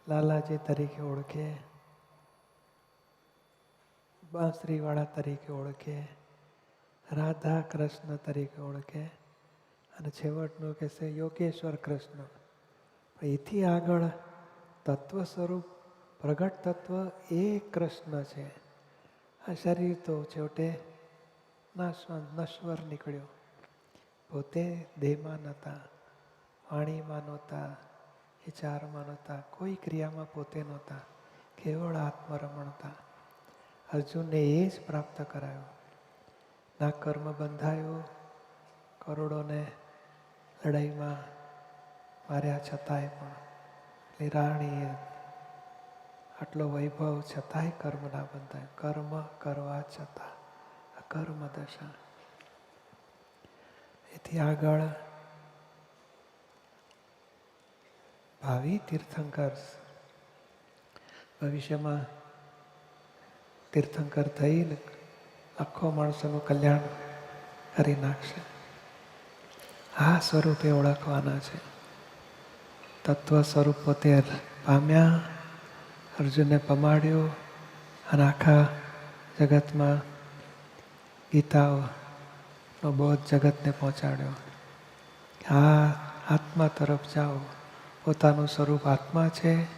લાલાજી તરીકે ઓળખે, બાંસરીવાળા તરીકે ઓળખે, રાધા કૃષ્ણ તરીકે ઓળખે અને છેવટનું કહેશે યોગેશ્વર કૃષ્ણ. એથી આગળ તત્વ સ્વરૂપ પ્રગટ તત્વ એ કૃષ્ણ છે. આ શરીર તો છેવટે નશ્વર નીકળ્યો. પોતે દેહમાં નહોતા, વાણીમાં નહોતા, વિચારમાં નહોતા, કોઈ ક્રિયામાં પોતે નહોતા, કેવળ આત્મરમણ હતા. અર્જુનને એ જ પ્રાપ્ત કરાયો. ના કર્મ બંધાયો, કરોડોને લડાઈમાં માર્યા છતાંય પણ રાણીએ આટલો વૈભવ છતાંય કર્મ ના બંધાય. કર્મ કરવા છતાં અકર્મ દશા. એથી આગળ ભાવિ તીર્થંકર ભવિષ્યમાં તીર્થંકર થઈને આખો માણસોનું કલ્યાણ કરી નાખશે. આ સ્વરૂપે ઓળખવાના છે. તત્વ સ્વરૂપ પોતે પામ્યા, અર્જુનને પમાડ્યો અને આખા જગતમાં ગીતાનો બોધ જગતને પહોંચાડ્યો. આ આત્મા તરફ જાઓ. પોતાનું સ્વરૂપ આત્મા છે.